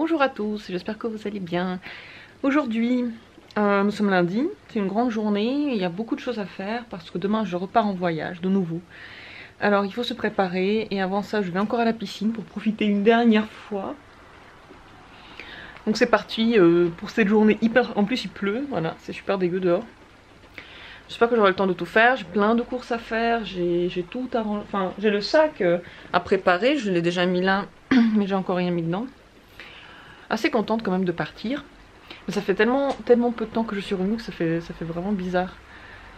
Bonjour à tous, j'espère que vous allez bien. Aujourd'hui, nous sommes lundi, c'est une grande journée, il y a beaucoup de choses à faire parce que demain je repars en voyage de nouveau. Alors il faut se préparer et avant ça je vais encore à la piscine pour profiter une dernière fois. Donc c'est parti pour cette journée hyper... En plus il pleut, voilà, c'est super dégueu dehors. J'espère que j'aurai le temps de tout faire, j'ai plein de courses à faire, j'ai tout arrangé. Enfin, j'ai le sac à préparer, je l'ai déjà mis là, mais j'ai encore rien mis dedans. Assez contente quand même de partir. Mais ça fait tellement peu de temps que je suis revenue que ça fait vraiment bizarre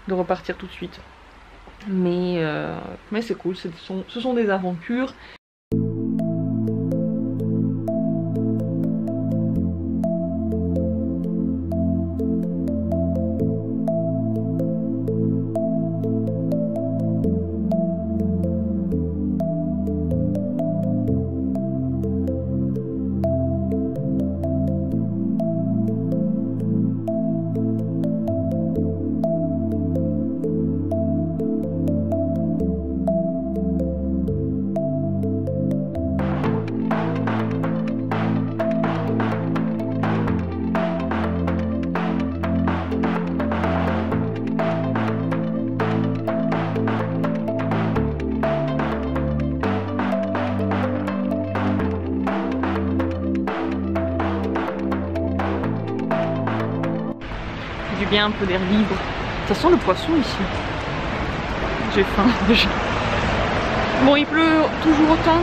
de repartir tout de suite. Mais c'est cool, ce sont des aventures. Du bien, un peu d'air libre. Ça sent le poisson ici. J'ai faim déjà. Bon, il pleut toujours autant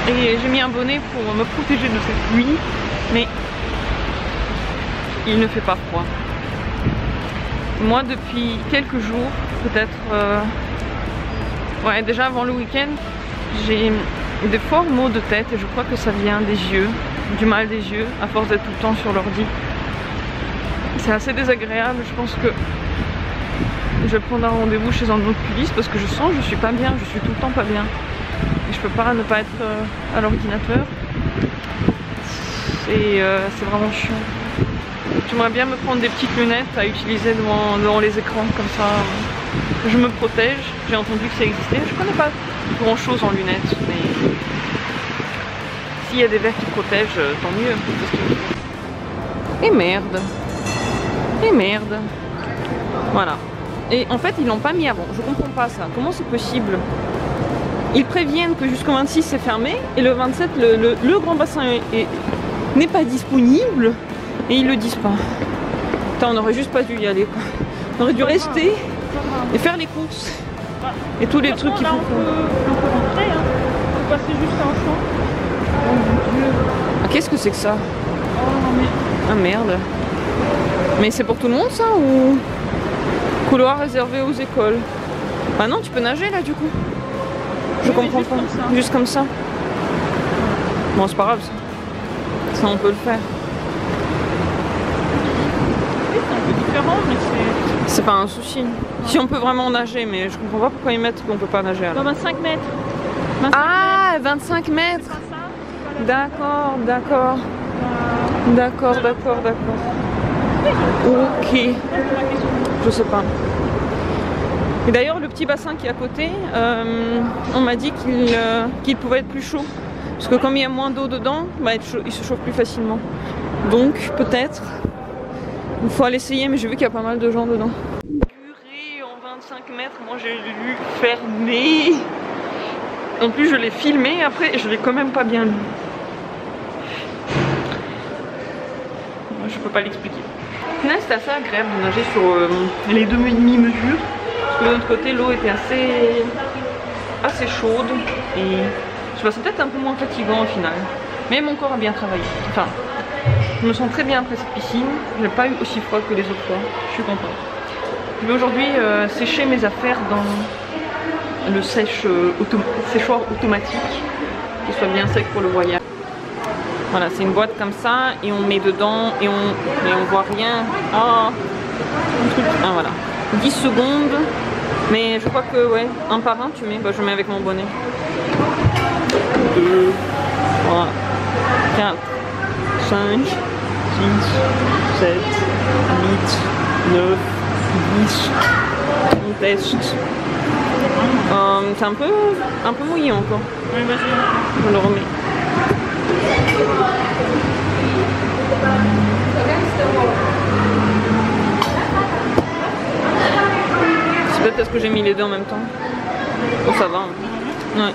et j'ai mis un bonnet pour me protéger de cette pluie, mais il ne fait pas froid. Moi, depuis quelques jours, peut-être, ouais, déjà avant le week-end, j'ai des forts maux de tête et je crois que ça vient des yeux, du mal des yeux, à force d'être tout le temps sur l'ordi. C'est assez désagréable, je pense que je vais prendre un rendez-vous chez un oculiste parce que je sens que je suis pas bien, je suis tout le temps pas bien. Et je peux pas ne pas être à l'ordinateur. C'est vraiment chiant. J'aimerais bien me prendre des petites lunettes à utiliser devant les écrans, comme ça je me protège. J'ai entendu que ça existait, je connais pas grand chose en lunettes, mais s'il y a des verres qui protègent, tant mieux. Et merde. Et merde. Voilà. Et en fait, ils l'ont pas mis avant. Je comprends pas ça. Comment c'est possible? Ils préviennent que jusqu'au 26 c'est fermé et le 27 le grand bassin n'est pas disponible et ils le disent pas. Putain, on aurait juste pas dû y aller quoi. On aurait dû rester et faire les courses et tous les trucs qu'il faut faire. On peut rentrer, hein. On peut passer juste un champ. Oh mon dieu. Ah, qu'est-ce que c'est que ça? Oh non mais... Ah merde. Mais c'est pour tout le monde ça ou couloir réservé aux écoles? Ah non, tu peux nager là du coup. Je comprends pas. Juste comme ça. Bon, c'est pas grave ça. Ça on peut le faire. Oui, c'est un peu différent mais c'est pas un souci. Si on peut vraiment nager, mais je comprends pas pourquoi ils mettent qu'on peut pas nager alors. 25 mètres. 25 mètres. D'accord, d'accord. D'accord. Ok. Je sais pas. Et d'ailleurs le petit bassin qui est à côté, on m'a dit qu'il pouvait être plus chaud. Parce que comme il y a moins d'eau dedans, bah, il se chauffe plus facilement. Donc peut-être, il faut aller essayer, mais j'ai vu qu'il y a pas mal de gens dedans. Purée, en 25 mètres, moi j'ai lu fermé. En plus je l'ai filmé après et je l'ai quand même pas bien lu. Je peux pas l'expliquer. Là c'était assez agréable de nager sur les demi-mesures. Parce que de l'autre côté l'eau était assez chaude et je sais pas, c'est peut-être un peu moins fatigant au final. Mais mon corps a bien travaillé. Enfin, je me sens très bien après cette piscine. J'ai pas eu aussi froid que les autres fois. Je suis contente. Je vais aujourd'hui sécher mes affaires dans le séchoir automatique qui soit bien sec pour le voyage. Voilà, c'est une boîte comme ça et on met dedans et on voit rien. Ah, voilà. 10 secondes. Mais je crois que ouais, un par un tu mets. Bah, je mets avec mon bonnet. 2, 3, 4, 5, 6, 7, 8, 9, 10. On teste. C'est un peu mouillé encore. Oui, vas-y. On le remet. C'est peut-être parce que j'ai mis les deux en même temps. Bon, ça va. Hein. Ouais.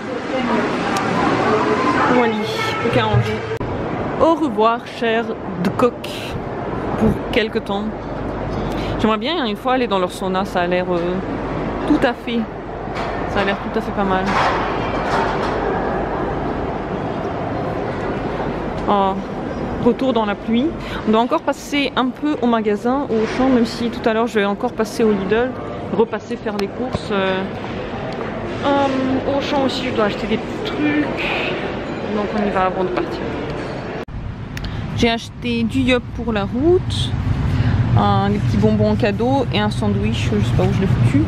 Voilà, plus qu'à ranger. Au revoir, cher de coq, pour quelques temps. J'aimerais bien une fois aller dans leur sauna, ça a l'air tout à fait. Ça a l'air tout à fait pas mal. Oh, retour dans la pluie. On doit encore passer un peu au magasin, au Auchan, même si tout à l'heure je vais encore passer au Lidl, repasser faire les courses. Au Auchan aussi, je dois acheter des petits trucs. Donc on y va avant de partir. J'ai acheté du yop pour la route, des petits bonbons en cadeau et un sandwich, je sais pas où je l'ai foutu.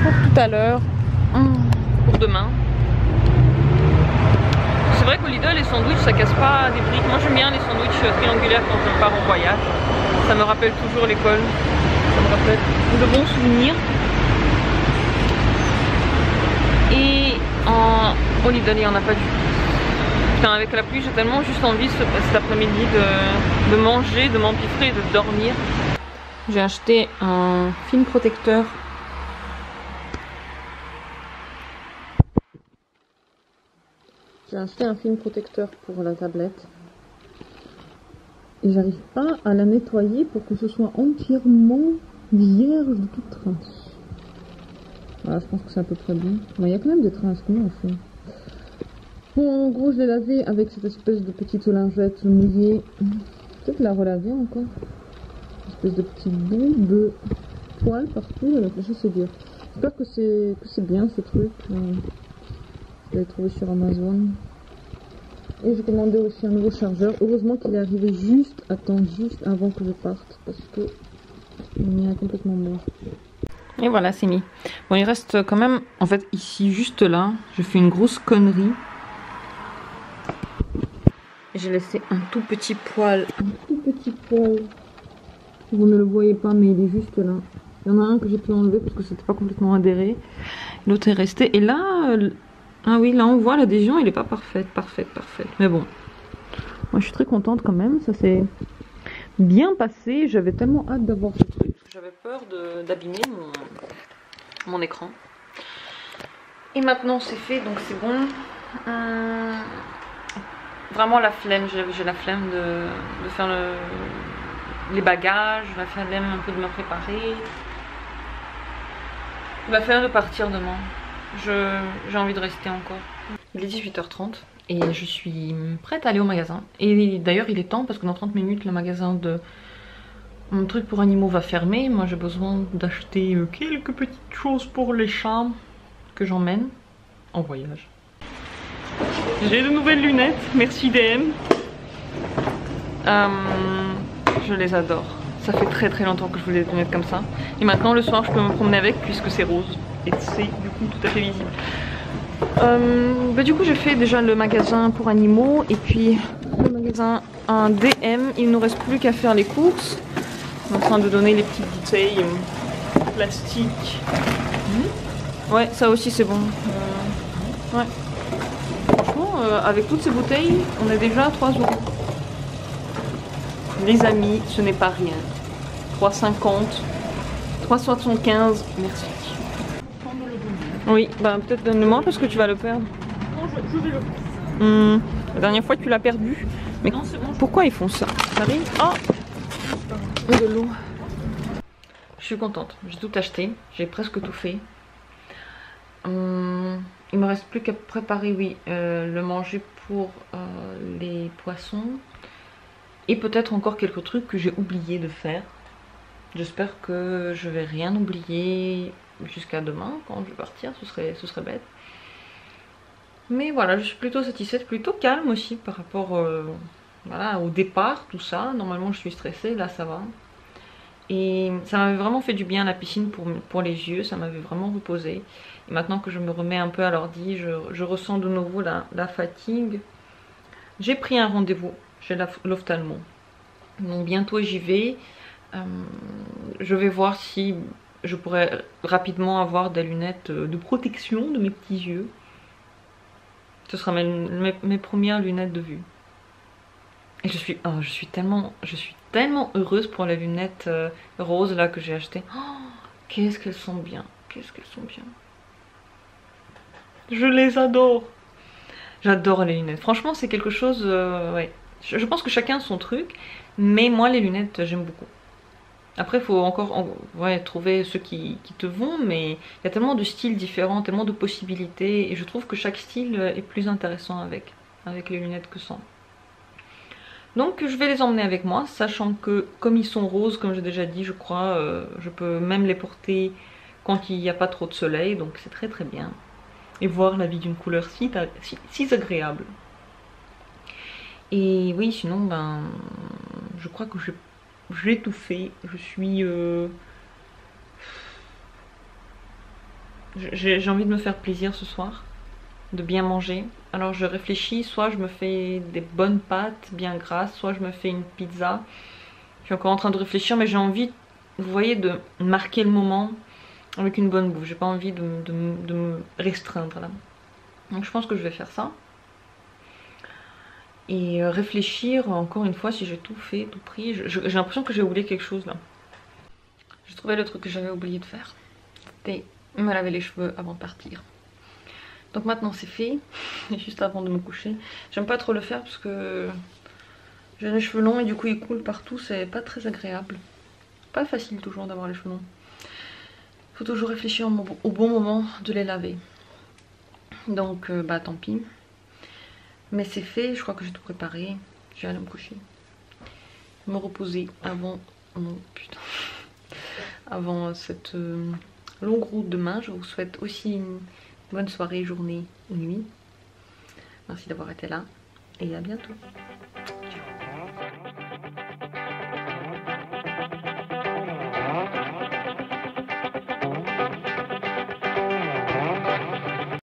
Pour tout à l'heure, pour demain. C'est vrai qu'au Lidl, les sandwichs ça casse pas des briques. Moi j'aime bien les sandwichs triangulaires quand je pars en voyage. Ça me rappelle toujours l'école. Ça me rappelle de bons souvenirs. Et au Lidl, il n'y en a pas du tout. Putain, avec la pluie, j'ai tellement juste envie cet après-midi de manger, de m'empiffrer et de dormir. J'ai acheté un film protecteur. J'ai acheté un film protecteur pour la tablette. Et j'arrive pas à la nettoyer pour que ce soit entièrement vierge de toute trace. Voilà, je pense que c'est à peu près bon. Mais il y a quand même des traces, comment on fait? Bon, en gros, je l'ai lavé avec cette espèce de petite lingette mouillée. Peut-être la relaver encore. Une espèce de petit bout de poils partout. Alors, je sais dire. J'espère que c'est bien ce truc. Je l'ai trouvé sur Amazon. Et j'ai commandé aussi un nouveau chargeur. Heureusement qu'il est arrivé juste à temps, juste avant que je parte. Parce que il est complètement mort. Et voilà, c'est mis. Bon, il reste quand même, en fait, ici, juste là, je fais une grosse connerie. J'ai laissé un tout petit poil. Vous ne le voyez pas, mais il est juste là. Il y en a un que j'ai pu enlever parce que c'était pas complètement adhéré. L'autre est resté. Et là, ah oui, là on voit l'adhésion, elle est pas parfaite. Mais bon, moi je suis très contente quand même. Ça s'est bien passé. J'avais tellement hâte d'avoir ce truc. J'avais peur d'abîmer mon écran. Et maintenant c'est fait, donc c'est bon. Vraiment la flemme, j'ai la flemme de faire les bagages, la flemme un peu de me préparer. La flemme de partir demain. J'ai envie de rester encore. Il est 18h30 et je suis prête à aller au magasin. Et d'ailleurs il est temps parce que dans 30 minutes le magasin de mon truc pour animaux va fermer. Moi j'ai besoin d'acheter quelques petites choses pour les chats que j'emmène en voyage. J'ai de nouvelles lunettes, merci DM. Je les adore. Ça fait très longtemps que je voulais des lunettes comme ça. Et maintenant le soir je peux me promener avec puisque c'est rose. Et c'est du coup tout à fait visible. Du coup j'ai fait déjà le magasin pour animaux. Et puis le magasin un DM. Il ne nous reste plus qu'à faire les courses. On est en train de donner les petites bouteilles plastiques. Ouais, ça aussi c'est bon. Ouais. Franchement, avec toutes ces bouteilles, on est déjà à 3 €. Les amis, ce n'est pas rien. 3,50, 3,75, merci. Oui, bah peut-être donne-le-moi parce que tu vas le perdre. Non, je vais le faire. La dernière fois tu l'as perdu. Mais non, bon. Pourquoi ils font ça? Ça arrive? Oh, de l'eau. Je suis contente, j'ai tout acheté, j'ai presque tout fait. Il me reste plus qu'à préparer, oui, le manger pour les poissons. Et peut-être encore quelques trucs que j'ai oublié de faire. J'espère que je vais rien oublier jusqu'à demain quand je vais partir, ce serait bête. Mais voilà, je suis plutôt satisfaite, plutôt calme aussi par rapport voilà, au départ, tout ça. Normalement je suis stressée, là ça va. Et ça m'avait vraiment fait du bien la piscine pour les yeux, ça m'avait vraiment reposé. Et maintenant que je me remets un peu à l'ordi, je ressens de nouveau la fatigue. J'ai pris un rendez-vous chez l'ophtalmo. Donc bientôt j'y vais. Je vais voir si je pourrais rapidement avoir des lunettes de protection de mes petits yeux. Ce sera mes premières lunettes de vue. Et je suis tellement heureuse pour les lunettes roses là que j'ai achetées. Oh, qu'est-ce qu'elles sont bien, qu'est-ce qu'elles sont bien. Je les adore. J'adore les lunettes. Franchement, c'est quelque chose, ouais. Je pense que chacun a son truc, mais moi les lunettes, j'aime beaucoup. Après, il faut encore ouais, trouver ceux qui te vont, mais il y a tellement de styles différents, tellement de possibilités, et je trouve que chaque style est plus intéressant avec les lunettes que sans. Donc je vais les emmener avec moi, sachant que comme ils sont roses, comme j'ai déjà dit, je crois, je peux même les porter quand il n'y a pas trop de soleil, donc c'est très très bien. Et voir la vie d'une couleur si agréable. Et oui, sinon, ben, je crois que j'ai tout fait. J'ai envie de me faire plaisir ce soir, de bien manger. Alors je réfléchis, soit je me fais des bonnes pâtes bien grasses, soit je me fais une pizza. Je suis encore en train de réfléchir, mais j'ai envie, vous voyez, de marquer le moment avec une bonne bouffe. J'ai pas envie de me restreindre là. Donc je pense que je vais faire ça. Et réfléchir encore une fois si j'ai tout fait, tout pris. J'ai l'impression que j'ai oublié quelque chose là. J'ai trouvé le truc que j'avais oublié de faire. C'était me laver les cheveux avant de partir. Donc maintenant c'est fait, juste avant de me coucher. J'aime pas trop le faire parce que j'ai les cheveux longs et du coup ils coulent partout, c'est pas très agréable. Pas facile toujours d'avoir les cheveux longs. Faut toujours réfléchir au bon moment de les laver. Donc bah tant pis. Mais c'est fait, je crois que j'ai tout préparé. Je vais aller me coucher. Me reposer avant... Oh, putain. Avant cette longue route demain. Je vous souhaite aussi une bonne soirée, journée ou nuit. Merci d'avoir été là et à bientôt.